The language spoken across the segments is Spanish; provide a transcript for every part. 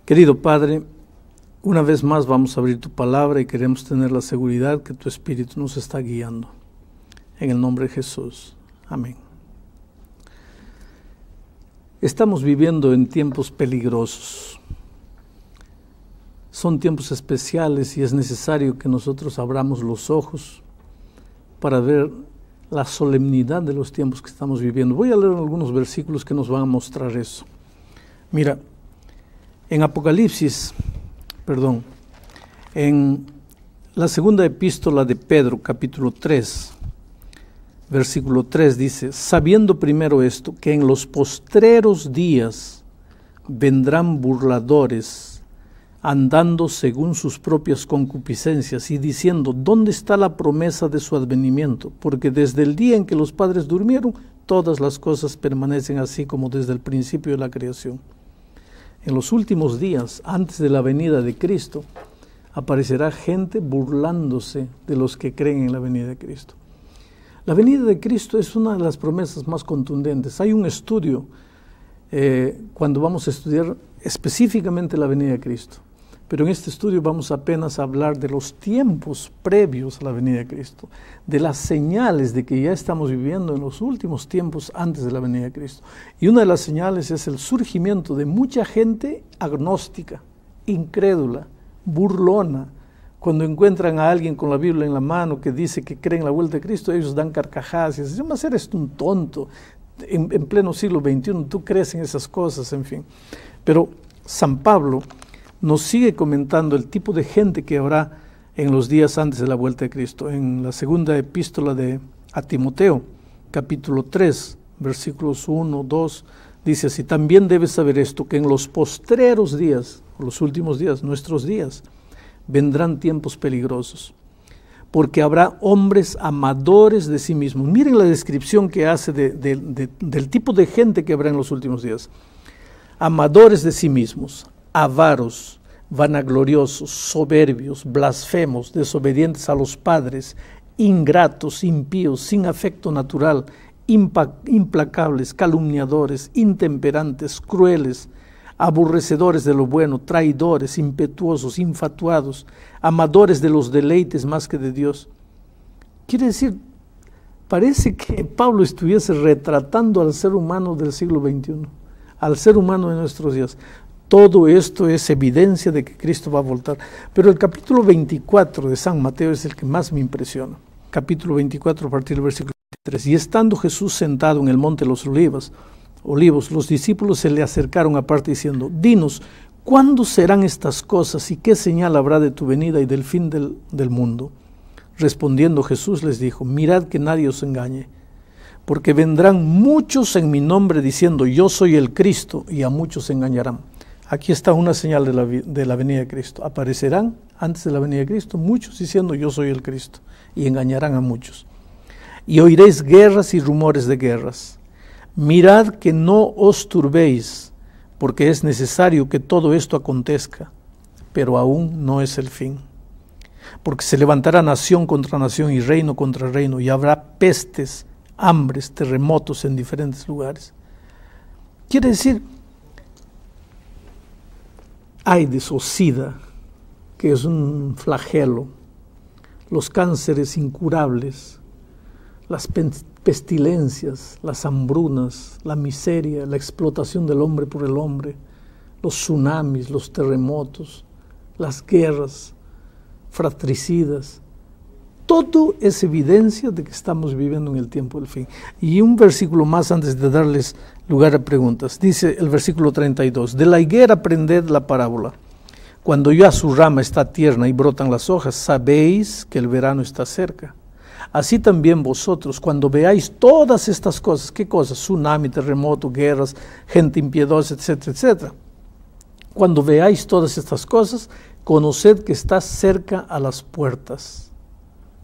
Querido Padre, una vez más vamos a abrir tu palabra y queremos tener la seguridad que tu Espíritu nos está guiando. En el nombre de Jesús. Amén. Estamos viviendo en tiempos peligrosos. Son tiempos especiales y es necesario que nosotros abramos los ojos para ver la solemnidad de los tiempos que estamos viviendo. Voy a leer algunos versículos que nos van a mostrar eso. Mira, en en la segunda epístola de Pedro, capítulo 3, versículo 3 dice: sabiendo primero esto, que en los postreros días vendrán burladores, andando según sus propias concupiscencias, y diciendo: ¿dónde está la promesa de su advenimiento? Porque desde el día en que los padres durmieron, todas las cosas permanecen así como desde el principio de la creación. En los últimos días, antes de la venida de Cristo, aparecerá gente burlándose de los que creen en la venida de Cristo. La venida de Cristo es una de las promesas más contundentes. Hay un estudio, cuando vamos a estudiar específicamente la venida de Cristo, pero en este estudio vamos apenas a hablar de los tiempos previos a la venida de Cristo, de las señales de que ya estamos viviendo en los últimos tiempos antes de la venida de Cristo. Y una de las señales es el surgimiento de mucha gente agnóstica, incrédula, burlona. Cuando encuentran a alguien con la Biblia en la mano que dice que cree en la vuelta de Cristo, ellos dan carcajadas y dicen: mas eres un tonto, en pleno siglo XXI tú crees en esas cosas, en fin. Pero San Pablo nos sigue comentando el tipo de gente que habrá en los días antes de la vuelta de Cristo. En la segunda epístola a Timoteo, capítulo 3, versículos 1, 2, dice así: también debes saber esto, que en los postreros días, los últimos días, nuestros días, vendrán tiempos peligrosos, porque habrá hombres amadores de sí mismos. Miren la descripción que hace del tipo de gente que habrá en los últimos días. Amadores de sí mismos, avaros, vanagloriosos, soberbios, blasfemos, desobedientes a los padres, ingratos, impíos, sin afecto natural, implacables, calumniadores, intemperantes, crueles, aborrecedores de lo bueno, traidores, impetuosos, infatuados, amadores de los deleites más que de Dios. Quiere decir, parece que Pablo estuviese retratando al ser humano del siglo XXI, al ser humano de nuestros días. Todo esto es evidencia de que Cristo va a voltar. Pero el capítulo 24 de San Mateo es el que más me impresiona. Capítulo 24, a partir del versículo 3. Y estando Jesús sentado en el monte de los Olivos, los discípulos se le acercaron aparte diciendo: dinos, ¿cuándo serán estas cosas y qué señal habrá de tu venida y del fin del mundo? Respondiendo Jesús les dijo: mirad que nadie os engañe, porque vendrán muchos en mi nombre diciendo: yo soy el Cristo, y a muchos engañarán. Aquí está una señal de la venida de Cristo. Aparecerán antes de la venida de Cristo muchos diciendo: yo soy el Cristo, y engañarán a muchos. Y oiréis guerras y rumores de guerras. Mirad que no os turbéis, porque es necesario que todo esto acontezca, pero aún no es el fin. Porque se levantará nación contra nación y reino contra reino, y habrá pestes, hambres, terremotos en diferentes lugares. Quiere decir, AIDS o SIDA, que es un flagelo, los cánceres incurables, las pestilencias, las hambrunas, la miseria, la explotación del hombre por el hombre, los tsunamis, los terremotos, las guerras fratricidas. Todo es evidencia de que estamos viviendo en el tiempo del fin. Y un versículo más antes de darles lugar a preguntas. Dice el versículo 32, de la higuera aprended la parábola. Cuando ya su rama está tierna y brotan las hojas, sabéis que el verano está cerca. Así también vosotros, cuando veáis todas estas cosas, ¿qué cosas? Tsunami, terremoto, guerras, gente impiedosa, etcétera, etcétera. Cuando veáis todas estas cosas, conoced que está cerca a las puertas.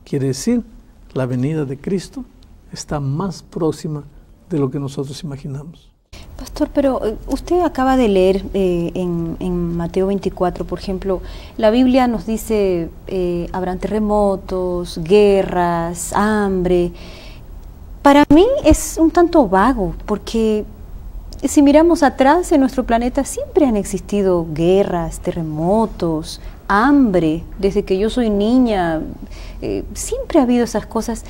Quiere decir, la venida de Cristo está más próxima de lo que nosotros imaginamos. Pastor, pero usted acaba de leer en Mateo 24, por ejemplo, la Biblia nos dice, habrán terremotos, guerras, hambre. Para mí es un tanto vago, porque si miramos atrás en nuestro planeta, siempre han existido guerras, terremotos, hambre. Desde que yo soy niña, siempre ha habido esas cosas.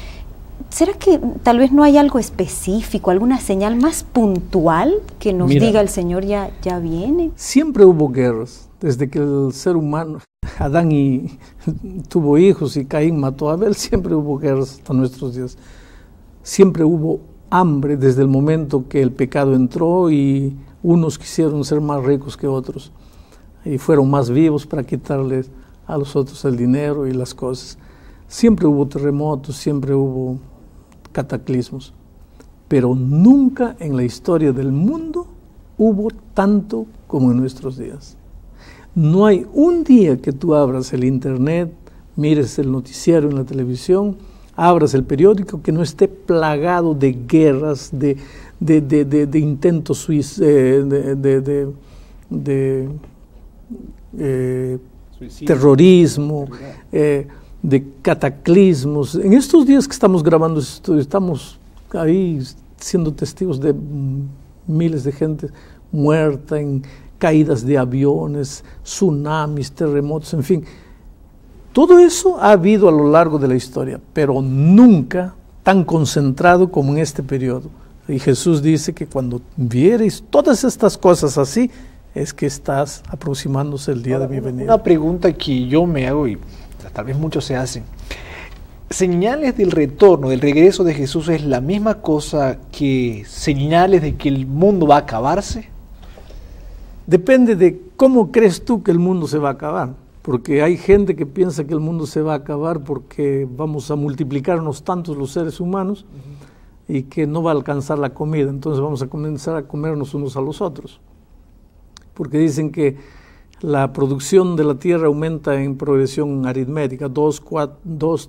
¿Será que tal vez no hay algo específico, alguna señal más puntual que nos diga el Señor ya viene? Siempre hubo guerras, desde que el ser humano, Adán tuvo hijos y Caín mató a Abel, siempre hubo guerras hasta nuestros días. Siempre hubo hambre desde el momento que el pecado entró y unos quisieron ser más ricos que otros y fueron más vivos para quitarles a los otros el dinero y las cosas. Siempre hubo terremotos, siempre hubo cataclismos, pero nunca en la historia del mundo hubo tanto como en nuestros días. No hay un día que tú abras el internet, mires el noticiero en la televisión, abras el periódico, que no esté plagado de guerras, de intentos suicidas, terrorismo, de cataclismos. En estos días que estamos grabando esto, estamos ahí siendo testigos de miles de gente muerta, en caídas de aviones, tsunamis, terremotos, en fin. Todo eso ha habido a lo largo de la historia, pero nunca tan concentrado como en este periodo. Y Jesús dice que cuando viereis todas estas cosas así, es que estás aproximándose el día de mi venida. Una pregunta que yo me hago y tal vez muchos se hacen. ¿Señales del retorno, del regreso de Jesús es la misma cosa que señales de que el mundo va a acabarse? Depende de cómo crees tú que el mundo se va a acabar. Porque hay gente que piensa que el mundo se va a acabar porque vamos a multiplicarnos tantos los seres humanos y que no va a alcanzar la comida. Entonces vamos a comenzar a comernos unos a los otros. Porque dicen que la producción de la tierra aumenta en progresión aritmética, 2,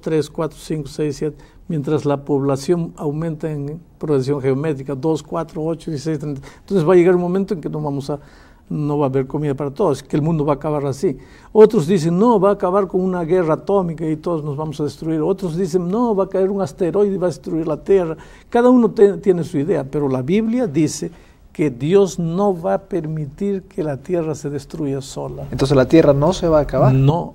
3, 4, 5, 6, 7, mientras la población aumenta en progresión geométrica, 2, 4, 8, 16, 30. Entonces va a llegar un momento en que no va a haber comida para todos, que el mundo va a acabar así. Otros dicen, no, va a acabar con una guerra atómica y todos nos vamos a destruir. Otros dicen, no, va a caer un asteroide y va a destruir la Tierra. Cada uno tiene su idea, pero la Biblia dice que Dios no va a permitir que la Tierra se destruya sola. Entonces la Tierra no se va a acabar. No,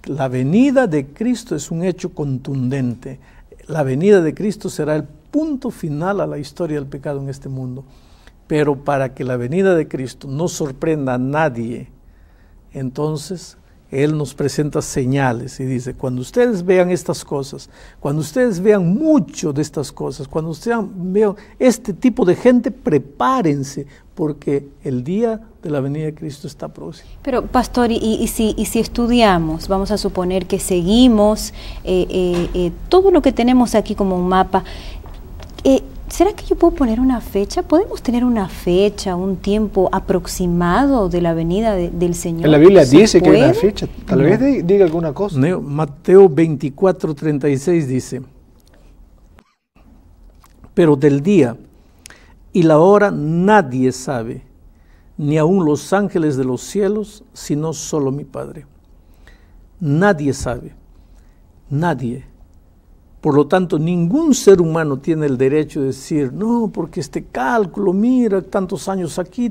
la venida de Cristo es un hecho contundente. La venida de Cristo será el punto final a la historia del pecado en este mundo. Pero para que la venida de Cristo no sorprenda a nadie, entonces Él nos presenta señales y dice, cuando ustedes vean estas cosas, cuando ustedes vean mucho de estas cosas, cuando ustedes vean este tipo de gente, prepárense, porque el día de la venida de Cristo está próximo. Pero, pastor, y si estudiamos, vamos a suponer que seguimos todo lo que tenemos aquí como un mapa, ¿será que yo puedo poner una fecha? ¿Podemos tener una fecha, un tiempo aproximado de la venida del Señor? En la Biblia dice que hay una fecha. Tal vez diga alguna cosa. Mateo 24, 36 dice, pero del día y la hora nadie sabe, ni aun los ángeles de los cielos, sino solo mi Padre. Nadie sabe, nadie. Por lo tanto, ningún ser humano tiene el derecho de decir, no, porque este cálculo, mira, tantos años aquí,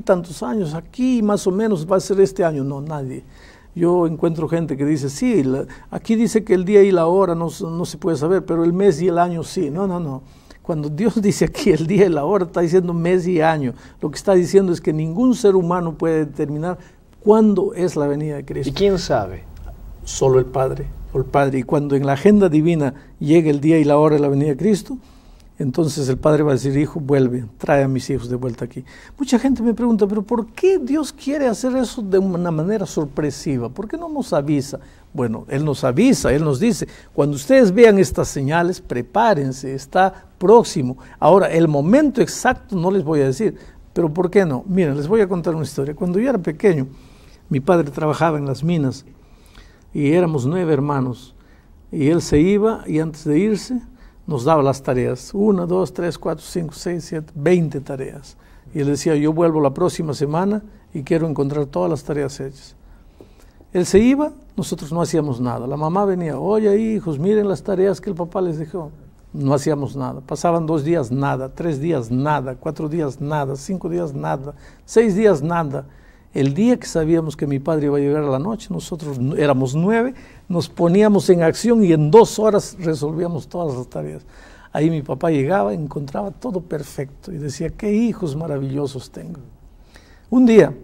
más o menos va a ser este año. No, nadie. Yo encuentro gente que dice, sí, aquí dice que el día y la hora no se puede saber, pero el mes y el año sí. No. Cuando Dios dice aquí el día y la hora, está diciendo mes y año. Lo que está diciendo es que ningún ser humano puede determinar cuándo es la venida de Cristo. ¿Y quién sabe? Solo el Padre. Y cuando en la agenda divina llegue el día y la hora de la venida de Cristo, entonces el Padre va a decir, hijo, vuelve, trae a mis hijos de vuelta aquí. Mucha gente me pregunta, pero ¿por qué Dios quiere hacer eso de una manera sorpresiva? ¿Por qué no nos avisa? Bueno, Él nos avisa, Él nos dice, cuando ustedes vean estas señales, prepárense, está próximo. Ahora, el momento exacto no les voy a decir, pero ¿por qué no? Miren, les voy a contar una historia. Cuando yo era pequeño, mi padre trabajaba en las minas, y éramos 9 hermanos, y él se iba, y antes de irse, nos daba las tareas, 1, 2, 3, 4, 5, 6, 7, 20 tareas, y él decía, yo vuelvo la próxima semana, y quiero encontrar todas las tareas hechas. Él se iba, nosotros no hacíamos nada, la mamá venía, oye hijos, miren las tareas que el papá les dejó, no hacíamos nada. Pasaban 2 días, nada, 3 días, nada, 4 días, nada, 5 días, nada, 6 días, nada. El día que sabíamos que mi padre iba a llegar a la noche, nosotros éramos 9, nos poníamos en acción y en 2 horas resolvíamos todas las tareas. Ahí mi papá llegaba, encontraba todo perfecto y decía, qué hijos maravillosos tengo. Un día,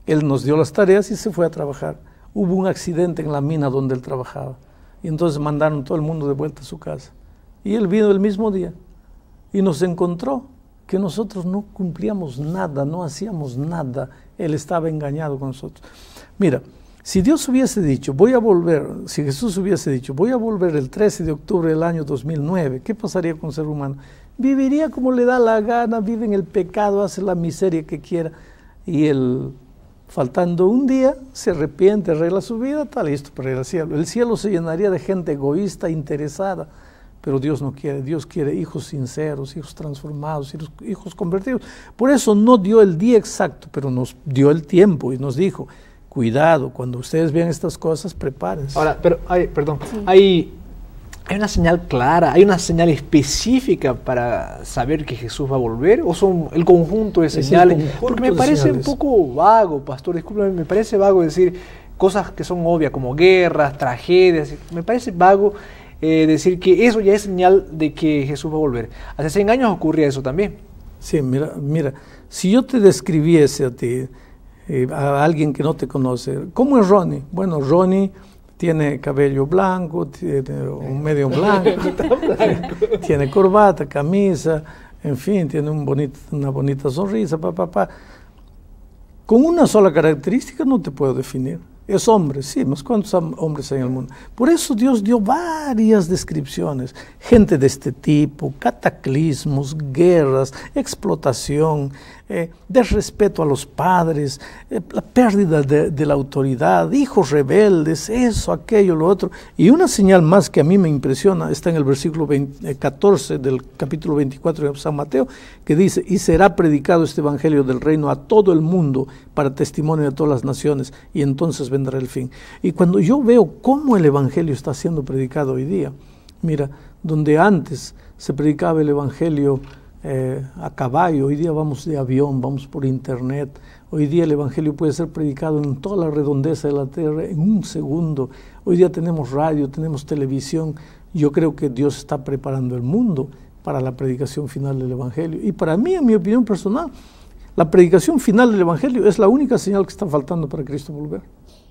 él nos dio las tareas y se fue a trabajar. Hubo un accidente en la mina donde él trabajaba y entonces mandaron todo el mundo de vuelta a su casa. Y él vino el mismo día y nos encontró que nosotros no cumplíamos nada, no hacíamos nada. Él estaba engañado con nosotros. Mira, si Dios hubiese dicho, voy a volver, si Jesús hubiese dicho, voy a volver el 13 de octubre del año 2009, ¿qué pasaría con el ser humano? Viviría como le da la gana, vive en el pecado, hace la miseria que quiera. Y él, faltando un día, se arrepiente, arregla su vida, está listo para ir al cielo. El cielo se llenaría de gente egoísta, interesada. Pero Dios no quiere, Dios quiere hijos sinceros, hijos transformados, hijos convertidos. Por eso no dio el día exacto, pero nos dio el tiempo y nos dijo, cuidado, cuando ustedes vean estas cosas, prepárense. Ahora, pero hay una señal clara, hay una señal específica para saber que Jesús va a volver, o son el conjunto de señales. Porque me parece un poco vago, pastor, discúlpeme, me parece vago decir cosas que son obvias, como guerras, tragedias, me parece vago decir que eso ya es señal de que Jesús va a volver. Hace 100 años ocurría eso también. Sí, mira, si yo te describiese a ti, a alguien que no te conoce, ¿cómo es Ronnie? Bueno, Ronnie tiene cabello blanco, tiene un medio blanco, tiene corbata, camisa, en fin, tiene una bonita sonrisa, Con una sola característica no te puedo definir. Es hombre, sí, más cuántos hombres hay en el mundo. Por eso Dios dio varias descripciones. Gente de este tipo, cataclismos, guerras, explotación, desrespeto a los padres, la pérdida de la autoridad, hijos rebeldes, eso, aquello, lo otro. Y una señal más que a mí me impresiona está en el versículo 14 del capítulo 24 de San Mateo, que dice, y será predicado este evangelio del reino a todo el mundo para testimonio de todas las naciones, y entonces vendrá el fin. Y cuando yo veo cómo el evangelio está siendo predicado hoy día, mira, donde antes se predicaba el evangelio a caballo, hoy día vamos de avión, vamos por internet. Hoy día el evangelio puede ser predicado en toda la redondeza de la tierra en un segundo. Hoy día tenemos radio, tenemos televisión. Yo creo que Dios está preparando el mundo para la predicación final del evangelio. Y para mí, en mi opinión personal, la predicación final del evangelio es la única señal que está faltando para Cristo volver.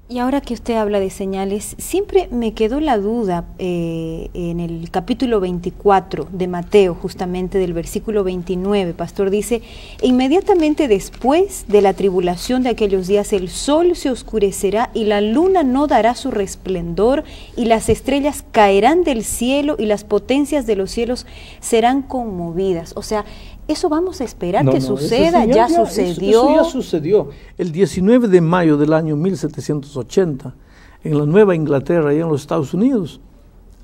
Y ahora que usted habla de señales, siempre me quedó la duda en el capítulo 24 de Mateo, justamente del versículo 29, pastor, dice, inmediatamente después de la tribulación de aquellos días, el sol se oscurecerá y la luna no dará su resplendor y las estrellas caerán del cielo y las potencias de los cielos serán conmovidas. O sea, ¿eso vamos a esperar que suceda? ¿Ya sucedió? Eso ya sucedió. El 19 de mayo del año 1780, en la Nueva Inglaterra, allá en los Estados Unidos,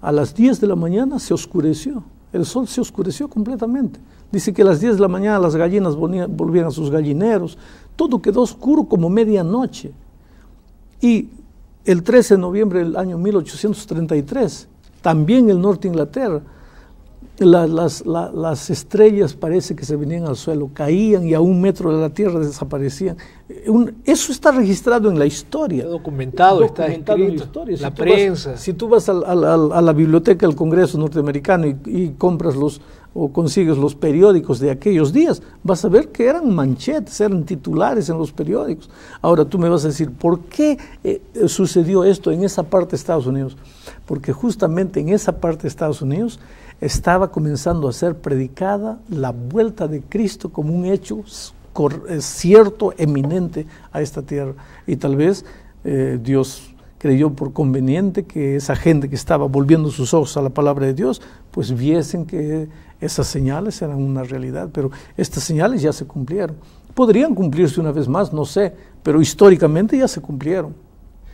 a las 10 de la mañana se oscureció. El sol se oscureció completamente. Dice que a las 10 de la mañana las gallinas volvían a sus gallineros. Todo quedó oscuro como medianoche. Y el 13 de noviembre del año 1833, también en el norte de Inglaterra, las estrellas parece que se venían al suelo, caían y a 1 metro de la tierra desaparecían. Eso está registrado en la historia. Está documentado, está escrito en la historia. La prensa. Si tú vas a la biblioteca del Congreso norteamericano y compras o consigues los periódicos de aquellos días, vas a ver que eran manchetes, eran titulares en los periódicos. Ahora tú me vas a decir, ¿por qué sucedió esto en esa parte de Estados Unidos? Porque justamente en esa parte de Estados Unidos estaba comenzando a ser predicada la vuelta de Cristo como un hecho cierto, eminente a esta tierra. Y tal vez Dios creyó por conveniente que esa gente que estaba volviendo sus ojos a la palabra de Dios, pues viesen que esas señales eran una realidad. Pero estas señales ya se cumplieron. Podrían cumplirse una vez más, no sé, pero históricamente ya se cumplieron.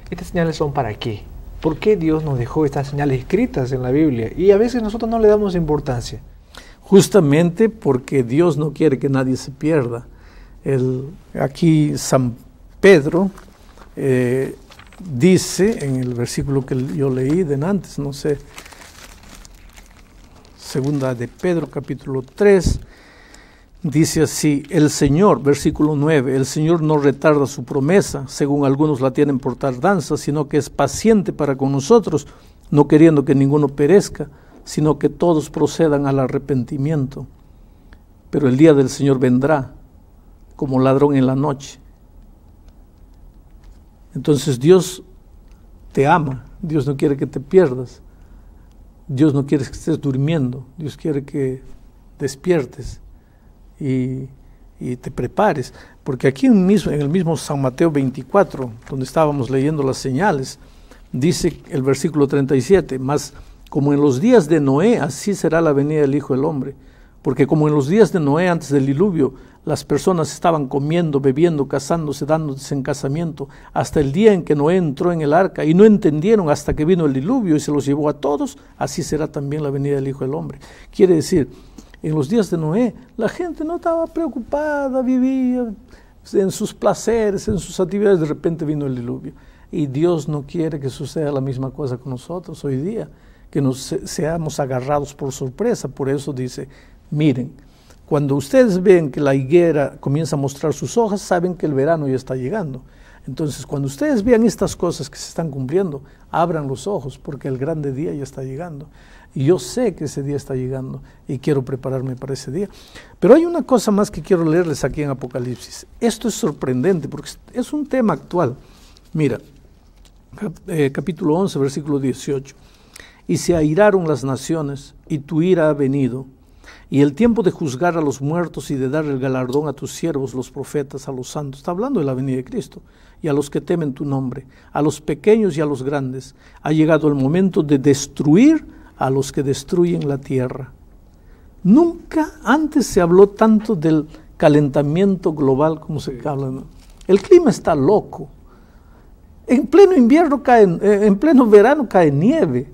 ¿Estas señales son para qué? ¿Por qué Dios nos dejó estas señales escritas en la Biblia? Y a veces nosotros no le damos importancia. Justamente porque Dios no quiere que nadie se pierda. Aquí San Pedro dice, en el versículo que yo leí de antes, no sé, segunda de Pedro, capítulo 3, dice así, el Señor, versículo 9, el Señor no retarda su promesa, según algunos la tienen por tardanza, sino que es paciente para con nosotros, no queriendo que ninguno perezca, sino que todos procedan al arrepentimiento. Pero el día del Señor vendrá como ladrón en la noche. Entonces Dios te ama, Dios no quiere que te pierdas, Dios no quiere que estés durmiendo, Dios quiere que despiertes y te prepares, porque aquí en el mismo San Mateo 24, donde estábamos leyendo las señales, dice el versículo 37, mas como en los días de Noé, así será la venida del Hijo del Hombre, porque como en los días de Noé antes del diluvio, las personas estaban comiendo, bebiendo, casándose, dándose en casamiento, hasta el día en que Noé entró en el arca, y no entendieron hasta que vino el diluvio y se los llevó a todos, así será también la venida del Hijo del Hombre. Quiere decir, en los días de Noé, la gente no estaba preocupada, vivía en sus placeres, en sus actividades, de repente vino el diluvio. Y Dios no quiere que suceda la misma cosa con nosotros hoy día, que nos seamos agarrados por sorpresa. Por eso dice, miren, cuando ustedes ven que la higuera comienza a mostrar sus hojas, saben que el verano ya está llegando. Entonces, cuando ustedes vean estas cosas que se están cumpliendo, abran los ojos, porque el grande día ya está llegando. Y yo sé que ese día está llegando y quiero prepararme para ese día. Pero hay una cosa más que quiero leerles aquí en Apocalipsis. Esto es sorprendente porque es un tema actual. Mira, capítulo 11, versículo 18. Y se airaron las naciones, y tu ira ha venido, y el tiempo de juzgar a los muertos y de dar el galardón a tus siervos, los profetas, a los santos. Está hablando de la venida de Cristo. Y a los que temen tu nombre, a los pequeños y a los grandes. Ha llegado el momento de destruir a los que destruyen la tierra. Nunca antes se habló tanto del calentamiento global como se habla, ¿no? El clima está loco. En pleno invierno en pleno verano cae nieve.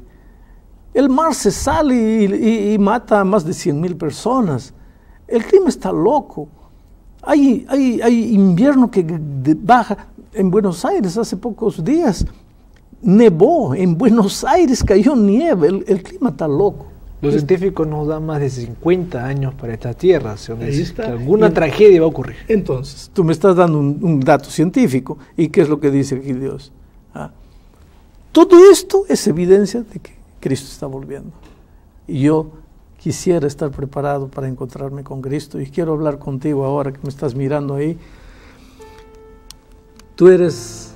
El mar se sale y mata a más de 100,000 personas. El clima está loco. Hay invierno que baja. En Buenos Aires hace pocos días nevó, en Buenos Aires cayó nieve, el clima está loco. Los científicos nos dan más de 50 años para esta Tierra, que alguna tragedia va a ocurrir. Entonces, tú me estás dando un dato científico, ¿y qué es lo que dice aquí Dios? Todo esto es evidencia de que Cristo está volviendo. Y yo quisiera estar preparado para encontrarme con Cristo, y quiero hablar contigo ahora que me estás mirando ahí. Tú eres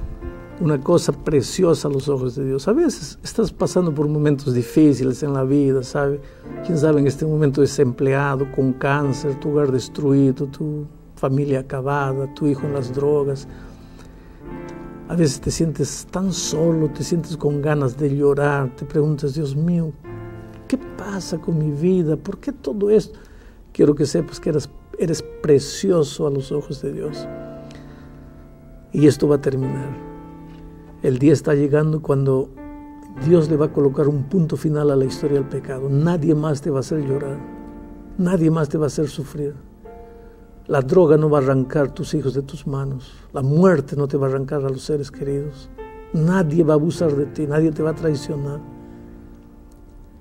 una cosa preciosa a los ojos de Dios. A veces estás pasando por momentos difíciles en la vida, ¿sabe? Quién sabe, en este momento desempleado, con cáncer, tu hogar destruido, tu familia acabada, tu hijo en las drogas. A veces te sientes tan solo, te sientes con ganas de llorar, te preguntas, Dios mío, ¿qué pasa con mi vida? ¿Por qué todo esto? Quiero que sepas que eres precioso a los ojos de Dios. Y esto va a terminar. El día está llegando cuando Dios le va a colocar un punto final a la historia del pecado. Nadie más te va a hacer llorar. Nadie más te va a hacer sufrir. La droga no va a arrancar tus hijos de tus manos. La muerte no te va a arrancar a los seres queridos. Nadie va a abusar de ti. Nadie te va a traicionar.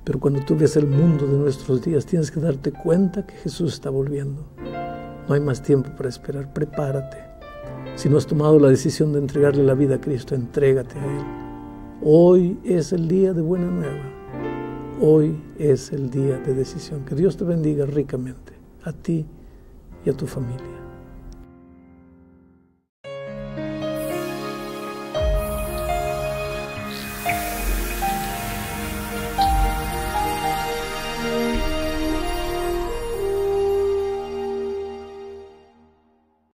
Pero cuando tú ves el mundo de nuestros días, tienes que darte cuenta que Jesús está volviendo. No hay más tiempo para esperar. Prepárate. Si no has tomado la decisión de entregarle la vida a Cristo, entrégate a Él. Hoy es el día de buena nueva. Hoy es el día de decisión. Que Dios te bendiga ricamente, a ti y a tu familia.